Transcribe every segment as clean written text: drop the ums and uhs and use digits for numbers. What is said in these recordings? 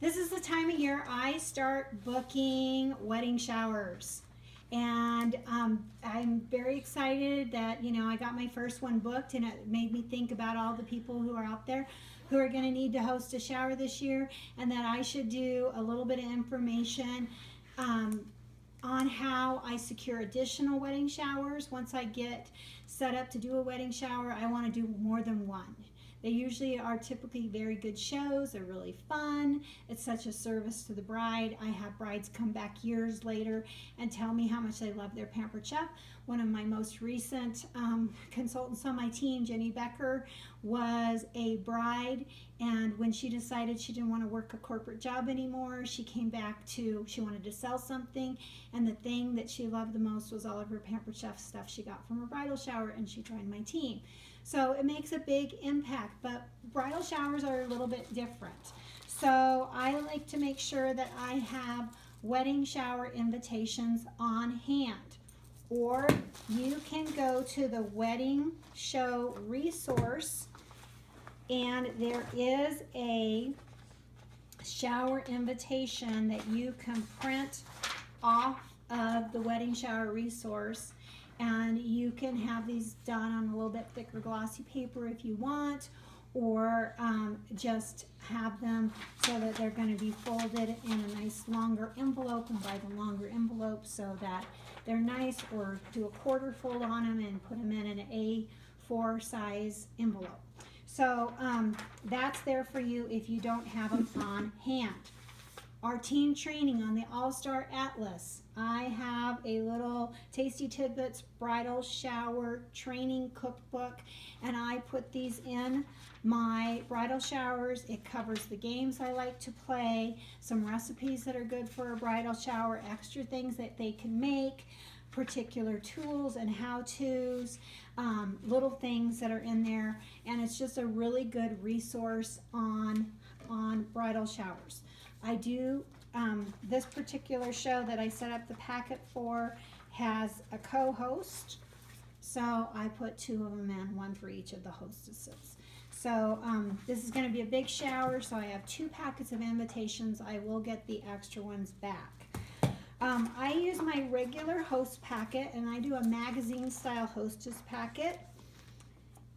This is the time of year I start booking wedding showers. And I'm very excited that, I got my first one booked, and it made me think about all the people who are out there who are going to need to host a shower this year, and that I should do a little bit of information on how I secure additional wedding showers. Once I get set up to do a wedding shower, I want to do more than one. They usually are typically very good shows. They're really fun. It's such a service to the bride. I have brides come back years later and tell me how much they love their Pampered chef. One of my most recent consultants on my team, Jenny Becker, was a bride, and when she decided she didn't want to work a corporate job anymore, she came back to, she wanted to sell something, and the thing that she loved the most was all of her Pampered chef stuff she got from her bridal shower, and she joined my team. So it makes a big impact, but bridal showers are a little bit different. So I like to make sure that I have wedding shower invitations on hand. Or you can go to the wedding show resource, and there is a shower invitation that you can print off of the wedding shower resource. And you can have these done on a little bit thicker glossy paper if you want, or just have them so that they're going to be folded in a nice longer envelope, and buy the longer envelope so that they're nice, or do a quarter fold on them and put them in an A4 size envelope. So that's there for you if you don't have them on hand. Our team training on the All-Star Atlas. I have a little Tasty Tidbits bridal shower training cookbook, and I put these in my bridal showers. It covers the games I like to play, some recipes that are good for a bridal shower, extra things that they can make, particular tools and how-tos, little things that are in there, and it's just a really good resource on bridal showers. I do, this particular show that I set up the packet for has a co-host, so I put two of them in, one for each of the hostesses. So this is going to be a big shower, so I have 2 packets of invitations. I will get the extra ones back. I use my regular host packet, and I do a magazine style hostess packet.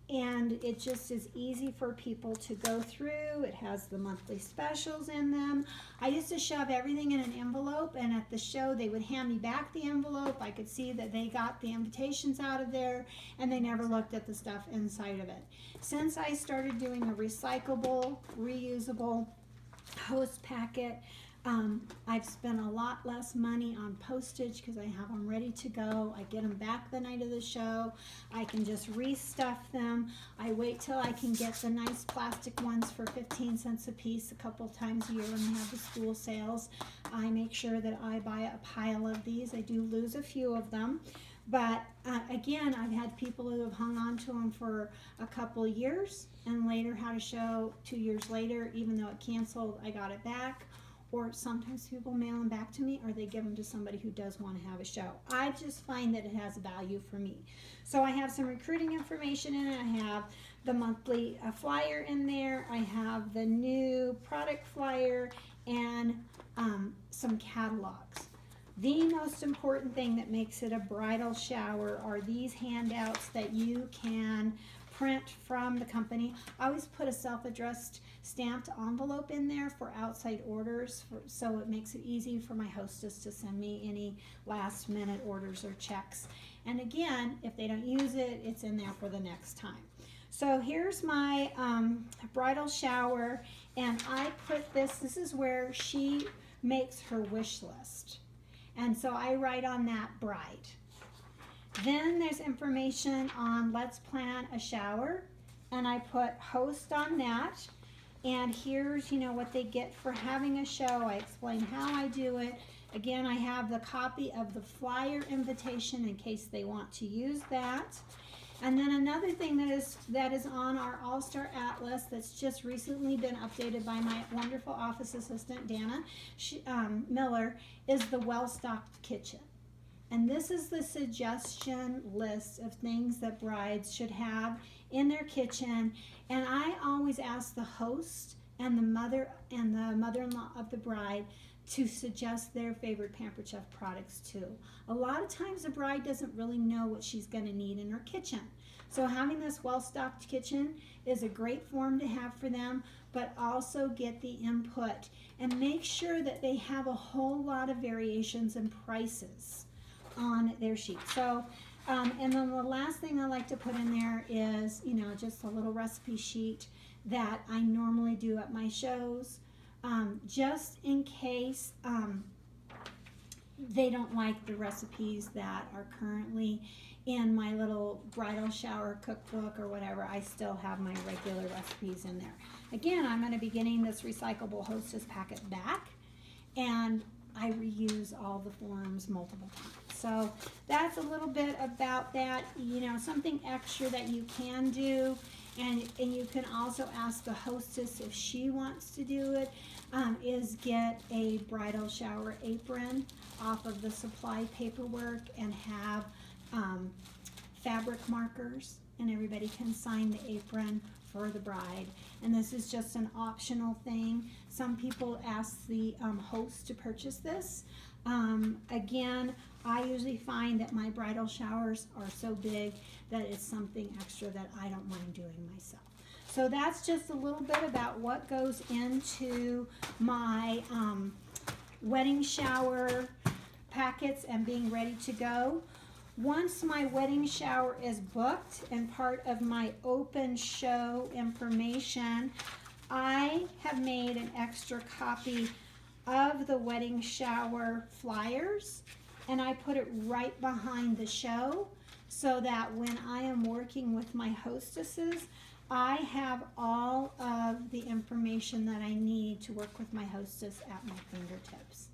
And it just is easy for people to go through. It has the monthly specials in them. I used to shove everything in an envelope, and at the show they would hand me back the envelope. I could see that they got the invitations out of there, and they never looked at the stuff inside of it. Since I started doing a recyclable, reusable host packet, I've spent a lot less money on postage because I have them ready to go. I get them back the night of the show. I can just restuff them. I wait till I can get the nice plastic ones for 15 cents a piece a couple times a year when they have the school sales. I make sure that I buy a pile of these. I do lose a few of them. But again, I've had people who have hung on to them for a couple of years, and later had a show 2 years later. Even though it canceled, I got it back. Or sometimes people mail them back to me, or they give them to somebody who does want to have a show. I just find that it has value for me. So I have some recruiting information in it. I have the monthly flyer in there. I have the new product flyer, and some catalogs. The most important thing that makes it a bridal shower are these handouts that you can print from the company. I always put a self-addressed stamped envelope in there for outside orders, so it makes it easy for my hostess to send me any last minute orders or checks. And again, if they don't use it, it's in there for the next time. So here's my bridal shower, and I put this is where she makes her wish list. And so I write on that bride. Then there's information on let's plan a shower, and I put host on that. And here's, what they get for having a show. I explain how I do it. Again, I have the copy of the flyer invitation in case they want to use that. And then another thing that is on our All-Star Atlas that's just recently been updated by my wonderful office assistant, Dana Miller, is the well-stocked kitchen. And this is the suggestion list of things that brides should have in their kitchen. And I always ask the host and the mother-in-law of the bride to suggest their favorite Pampered Chef products too. A lot of times the bride doesn't really know what she's going to need in her kitchen. So having this well-stocked kitchen is a great form to have for them, but also get the input and make sure that they have a whole lot of variations and prices on their sheet. So, and then the last thing I like to put in there is, just a little recipe sheet that I normally do at my shows, just in case they don't like the recipes that are currently in my little bridal shower cookbook or whatever. I still have my regular recipes in there. Again, I'm going to be getting this recyclable Hostess packet back, and I reuse all the forms multiple times. So that's a little bit about that. Something extra that you can do, and you can also ask the hostess if she wants to do it, is get a bridal shower apron off of the supply paperwork and have fabric markers, and everybody can sign the apron for the bride. And this is just an optional thing. Some people ask the host to purchase this. Again, I usually find that my bridal showers are so big that it's something extra that I don't mind doing myself. So that's just a little bit about what goes into my wedding shower packets and being ready to go. Once my wedding shower is booked and part of my open show information, I have made an extra copy of the wedding shower flyers, and I put it right behind the show so that when I am working with my hostesses, I have all of the information that I need to work with my hostess at my fingertips.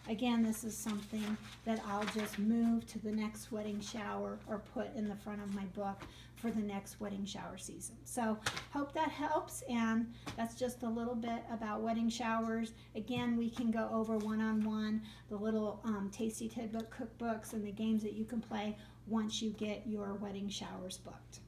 Again, this is something that I'll just move to the next wedding shower or put in the front of my book for the next wedding shower season. So hope that helps, and that's just a little bit about wedding showers. Again, we can go over one-on-one the little Tasty Tidbook cookbooks and the games that you can play once you get your wedding showers booked.